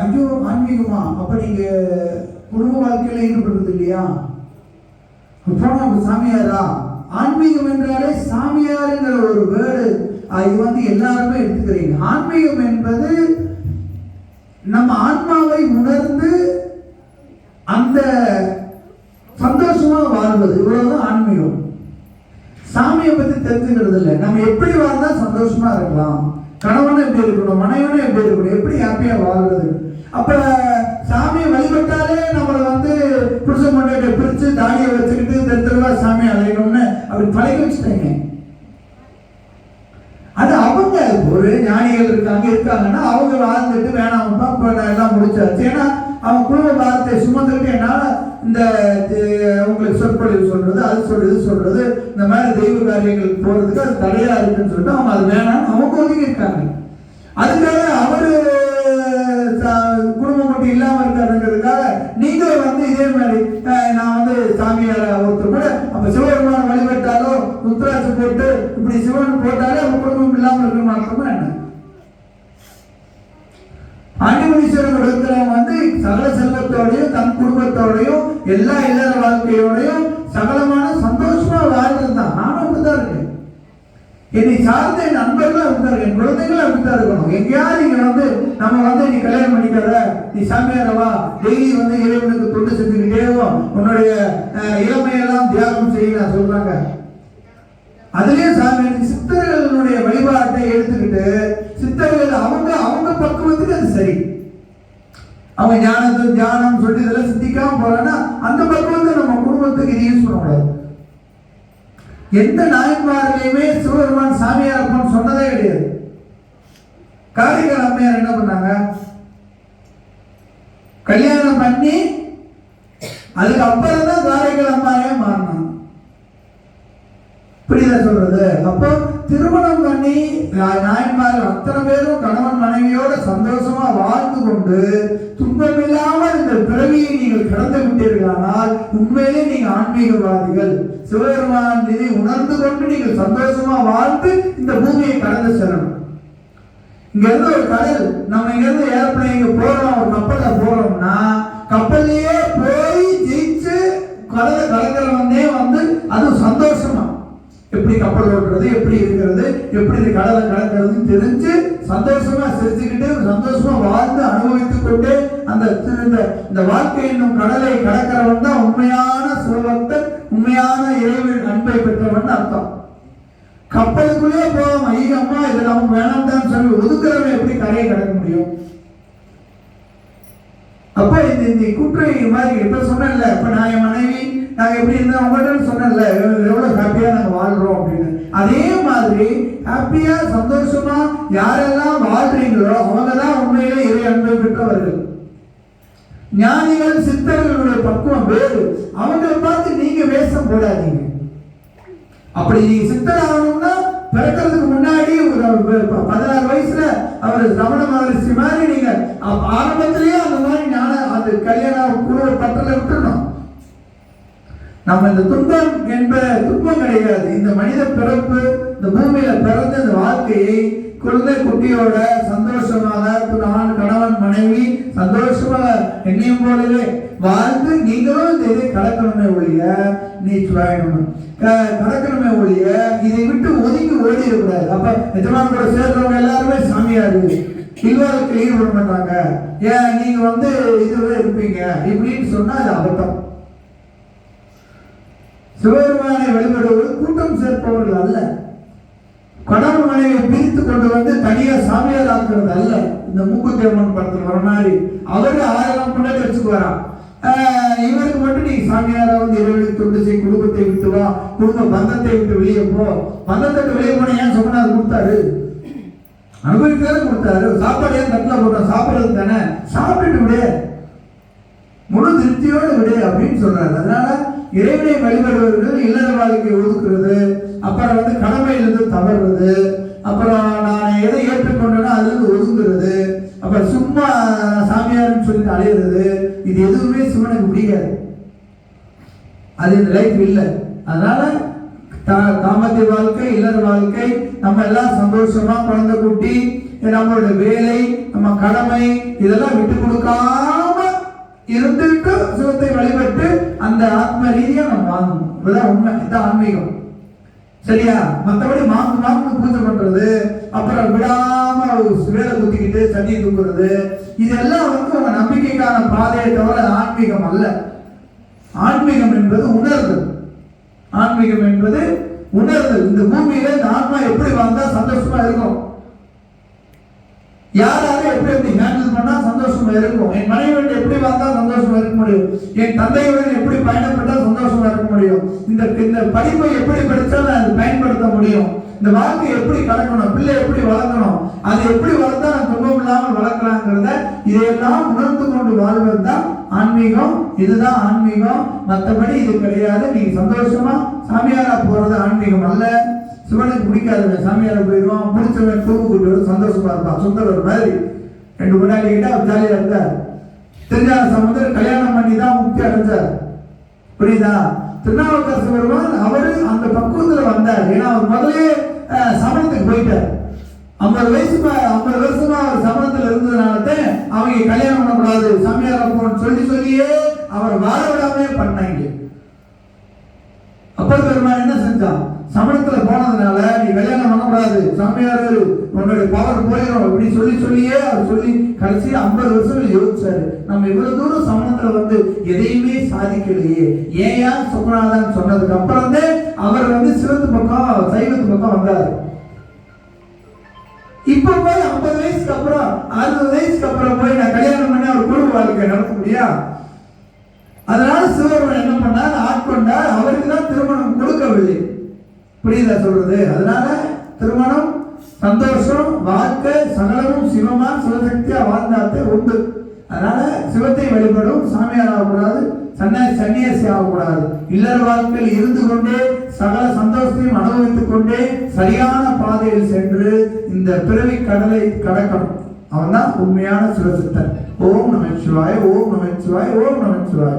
ஐயோ ஆன்மீகமா அப்ப நீங்க குடும்ப வாழ்க்கையில ஈடுபடுறது இல்லையா? போனா சாமியாரா? ஆன்மீகம் என்றாலே சாமியாருங்கிற ஒரு வேர்டு இது எல்லாருமே எடுத்துக்கிறீங்க. ஆன்மீகம் என்பது நம்ம ஆன்மாவை உணர்ந்து அந்த சந்தோஷமா வாழ்வது, இவ்வளவுதான் ஆன்மீகம். சாமியை பத்தி தெரிஞ்சுக்கிறது இல்லை. நம்ம எப்படி வாழ்ந்தா சந்தோஷமா இருக்கலாம், கணவனும் எப்படி இருக்கணும், மனைவனும் எப்படி இருக்கணும், எப்படி ஹாப்பியா வாழ்றது. அப்ப சாமியை வழிபட்டாலே நம்மளை புருஷன் மண்டையை பிரிச்சு தாடியை வச்சுக்கிட்டு தெருவா சாமி அலையணும்னு அப்படி பழகி வச்சுட்டாங்க. அது அவங்க ஒரு ஞானிகள் இருக்காங்கன்னா அவங்க வாழ்ந்துட்டு வேணாம்ப்பா எல்லாம் முடிச்சாச்சு. ஏன்னா அவன் குடும்ப பாரத்தை சுமந்துக்கிட்டு என்னால இந்த உங்களுக்கு சொற்பொழிவு சொல்றது, அது சொல்றது சொல்றது, இந்த மாதிரி தெய்வ காரியங்களுக்கு போறதுக்கு அது தடையா இருக்குன்னு சொல்லிட்டு அவங்க அது வேணாம் அவங்க ஒதுங்கி இருக்காங்க. அதுக்காக அவரு குடும்பம் மட்டும் இல்லாம இருக்காருங்கிறதுக்காக நீங்களும் இதே மாதிரி நான் சாமியார ஒருத்தர் கூட அப்ப சிவபெருமான வழிபட்டாலோ ருத்ராட்சி போட்டு இப்படி சிவன் போட்டாலே அவங்க குடும்பம் இல்லாம இருக்கணும் அர்த்தமா என்ன? ஆண்டிமுனீஸ்வரர் இருக்கிறவங்க சகல செல்வத்தோடையும் தன் குடும்பத்தோடையும் எல்லா இல்லற வாழ்க்கையோடையும் சகலமான சந்தோஷமா வாழ்றது தான். நானும் அப்படித்தான் இருக்கேன். என்னை சார்ந்த என் நண்பர்களும் அப்படித்தான், என் குழந்தைகளும் அப்படித்தான் இருக்கணும். எங்கேயாவது நீங்க நம்ம நீ கல்யாணம் பண்ணிக்காத, நீ சாமியாரவா, டெய்லி இறைவனுக்கு தொண்டு செஞ்சுக்கிட்டேவோ உன்னுடைய இளமையெல்லாம் தியாகம் செய்ய சொல்றாங்க. அதுலயே சாமி சித்தர்களுடைய வழிபாட்டை எடுத்துக்கிட்டு சித்தர்கள் அவங்க பக்குவத்துக்கு அது சரி. அவங்க ஞானம் சொல்லி இதெல்லாம் சித்திக்காம போறாங்கன்னா அந்த பக்குவத்தை நம்ம குடும்பத்துக்கு இது யூஸ் பண்ணக்கூடாது. எந்த நாயன்மார்களையுமே சிவபெருமான் சாமியார் அப்பன்னு சொன்னதே கிடையாது. காரைக்கால் அம்மையார் என்ன பண்ணாங்க? கல்யாணம் பண்ணி அதுக்கு அப்புறம் தான் காரைக்கால் அம்மாவே மாறினாங்க. இப்படிதான் சொல்றது. அப்போ திருமணம் பண்ணி நாயன்மார்கள் அத்தனை பேரும் கணவன் மனைவியோட சந்தோஷமா வாழ்ந்து கொண்டு துன்பமில்லாமல் இந்த பிறவியை நீங்கள் கடந்து விட்டீர்களானால் உண்மையிலே நீங்க ஆன்மீகவாதிகள். சிவபெருமான் இதை உணர்ந்து கொண்டு நீங்கள் சந்தோஷமா வாழ்ந்து இந்த பூமியை கடந்து செல்லணும். இங்க இருந்து ஒரு கடல், நம்ம இங்க இருந்து ஏர்பிளைன் போறோம், ஒரு கப்பல்ல போறோம்னா கப்பல்லையே போய் ஜெயிச்சு கடலை கலக்கிறவனே அது சந்தோஷமா எப்படி கப்பல் ஓட்டுறது, எப்படி இருக்கிறது, எப்படி கடலை கடக்கிறது தெரிஞ்சு சந்தோஷமா சிரிச்சுக்கிட்டு சந்தோஷமா வாழ்ந்து அனுபவித்துக் கொண்டு இந்த வாழ்க்கை என்னும் கடலை கடக்கிறவன் தான் உண்மையான சிவபக்தன், உண்மையான இறைவன் அன்பை பெற்றவன் அர்த்தம். கப்பலுக்குள்ளே போவோம், ஐயம்மா இது நமக்கு வேணாம் தான் சொல்லி ஒதுக்குறவன் எப்படி கரையை கடக்க முடியும்? அப்ப இந்த குற்றை மாதிரி இப்ப சொன்னல, இப்ப நான் என் மனைவி நாங்க எப்படி இருந்தா உங்கள்கிட்ட சொன்னல எவ்வளவு ஹாப்பியா நாங்க வாழ்றோம் அப்படின்னு. அதே மாதிரி ஹாப்பியா சந்தோஷமா யாரெல்லாம் வாழ்றீங்களோ அவங்கதான் உண்மையிலே இறை அன்பை பெற்றவர்கள். ஞானிகள் சித்தர்களுடைய பக்குவம் வேறு. அவங்களை பார்த்து நீங்க வேஷம் போடாதீங்க. அப்படி நீங்க சித்தர் ஆகணும்னா பிறக்கிறதுக்கு முன்னாடி ஒரு 16 வயசுல அவர் ரமண மகரிஷி மாதிரி நீங்க ஆரம்பத்திலேயே அந்த மாதிரி அந்த கல்யாணம் குரு பட்டல விட்டுறணும். நம்ம இந்த துன்பம் என்பது துன்பம் கிடையாது. இந்த மனித பிறப்பு, இந்த பூமியில பிறந்த இந்த வாழ்க்கையை குழந்தை குட்டியோட சந்தோஷமாக கணவன் மனைவி சந்தோஷமாக என்னையும் போலவே வாழ்ந்து நீங்களும் இந்த இதை கடக்கணுமே ஒழிய கடக்கணுமே ஒழிய இதை விட்டு ஒதுங்கி ஓடி இருக்கக்கூடாது. அப்ப நிஜமான கூட சேர்றவங்க எல்லாருமே சாமியாரு இல்வாதத்தில் ஈடுபட மாட்டாங்க, ஏன் நீங்க இதுவே இருப்பீங்க இப்படின்னு சொன்னா அது அபத்தம். சிவபெருமானை வழிபடுவது கூட்டம் சேர்ப்பவர்கள் அல்ல. கணவன் மனைவியை பிரித்து கொண்டு தனியா சாமியார் ஆக்குறது அல்ல. இந்த மூக்குத்தி அம்மன் படத்தில் வர மாதிரி அவரு 1000 முன்னாடி வச்சுக்குவாராம். இவருக்கு மட்டும் நீ சாமியாரா இறைவனுக்கு தொண்டு செய், குடும்பத்தை விட்டு வா, குடும்ப பந்தத்தை விட்டு வெளியே போ. பந்தத்தை விட்டு வெளியே போன ஏன் சொன்னார் கொடுத்தாரு? அனுபவித்தாலும் கொடுத்தாரு. சாப்பாடு ஏன் தட்டில் போட்டோம்? சாப்பிடுறது தானே, சாப்பிட்டு விடு, முழு திருப்தியோடு விடு அப்படின்னு சொல்றாரு. அதனால இறைவனை வழிபடுவர்கள் இல்லற வாழ்க்கையை ஒதுக்குறது, அப்புறம் கடமையிலிருந்து தவறுறது, அப்புறம் நான் எதை ஏற்றுக்கொண்டேன்னா அதுல இருந்து ஒதுங்குறது, அப்புறம் சும்மா சாமியார்னு சொல்லிட்டு அலையிறது, இது எதுவுமே சிவனுக்கு பிடிக்காது. அது இந்த லைஃப் இல்லை. அதனால தாம்பத்திய வாழ்க்கை, இல்லற வாழ்க்கை, நம்ம எல்லாம் சந்தோஷமா குழந்தை குட்டி, நம்மளோட வேலை, நம்ம கடமை இதெல்லாம் விட்டு கொடுக்காம இருந்துட்டு சிவத்தை வழிபட்டு அந்த ஆத்ம ரீதியா நம்ம வாங்கணும். இதுதான் உண்மை, இதுதான் ஆன்மீகம். சரியா? மற்றபடி மாங்கு பூஜை பண்றது, அப்புறம் விடாம வேலை குத்திக்கிட்டு சட்டி தூக்குறது, இதெல்லாம் உங்க நம்பிக்கைக்கான பாதையை தவிர ஆன்மீகம் அல்ல. ஆன்மீகம் என்பது உணர்தல். ஆன்மீகம் என்பது உணர்தல். இந்த பூமியில இந்த ஆன்மா எப்படி வாழ்ந்தா சந்தோஷமா இருக்கும், யாராவது எப்படி ஹேண்டில் பண்ணா சந்தோஷமா இருக்கும், என் மனைவியோட எப்படி வாழ்ந்தா சந்தோஷமா இருக்க முடியும், என் தந்தையுடன் எப்படி பயணப்பட்டா சந்தோஷமா இருக்க முடியும், இந்த படிப்பை எப்படி படிச்சா நான் அதை பயன்படுத்த முடியும், இந்த வாழ்க்கையை எப்படி கடக்கணும், பிள்ளை எப்படி வளர்க்கணும், அதை எப்படி வளர்த்தா நான் துன்பம் இல்லாமல் வளர்க்கலாங்கிறத இதையெல்லாம் உணர்ந்து கொண்டு வாழ்வது தான் ஆன்மீகம். இதுதான் ஆன்மீகம், மற்றபடி இது கிடையாது. நீங்க சந்தோஷமா சாமியாரா போறது ஆன்மீகம் அல்ல. சிவனுக்கு பிடிக்காதவன் சாமியார போயிடுவான், பிடிச்சவன் தூக்கு கூட்டு சந்தோஷமா இருப்பான். சுந்தரர் மாதிரி 2 முன்னாடி கிட்ட அவர் ஜாலியா இருந்தார். திருஞான சம்பந்தர் கல்யாணம் பண்ணி தான் முக்தி அடைஞ்சார். புரியுதா? திருநாவுக்கரசு பெருமான் அவரு அந்த பக்குவத்துல வந்தார். ஏன்னா அவர் முதலே சமணத்துக்கு போயிட்டார். 50 வருஷமா அவர் சமணத்துல இருந்ததுனால அவங்க கல்யாணம் பண்ணக்கூடாது, சாமியார போன்னு சொல்லியே அவர் வாழ விடாமே பண்ணாங்க. அப்பர் பெருமான் என்ன செஞ்சான்? சமணத்துல போனதுனால நீ கல்யாணம் பண்ணக்கூடாது, சாமியார் உன்னுடைய பவர் போயிடும் அப்படி சொல்லியே அவர் சொல்லி கடைசி 50 வருஷம் யோசிச்சாரு. நம்ம இவ்வளவு தூரம் சமணத்துல வந்து எதையுமே சாதிக்கலையே, ஏன் சுகநாதன் சொன்னதுக்கு அப்புறம் அவர் சிவத்து பக்கம் சைவத்து பக்கம் வந்தாரு. இப்ப போய் 50 வயசுக்கு அப்புறம் 60 வயசுக்கு அப்புறம் போய் நான் கல்யாணம் பண்ணி அவர் குடும்ப வாழ்க்கை நடத்த முடியா? அதனால சிவபெருமான் என்ன பண்ணார்? ஆட்கொண்டார். அவருக்கு தான் திருமணம் கொடுக்கவில்லை. புரியுதா சொல்றது? அதனால திருமணம் சந்தோஷம், வாழ்க்கை சகலமும் சிவமா சிவசக்தியா வாழ்ந்தாத்தே உண்டு. அதனால சிவத்தை வழிபடும், சாமியார் ஆகக்கூடாது, சன்னியாசி ஆகக்கூடாது. இல்லற வாழ்க்கையில் இருந்து கொண்டே சகல சந்தோஷத்தையும் அனுபவித்துக் கொண்டே சரியான பாதையில் சென்று இந்த பிறவி கடலை கடக்கணும். அவன் தான் உண்மையான சிவசித்தன். ஓம் நமச்சிவாய, ஓம் நமச்சிவாய, ஓம் நமச்சிவாய.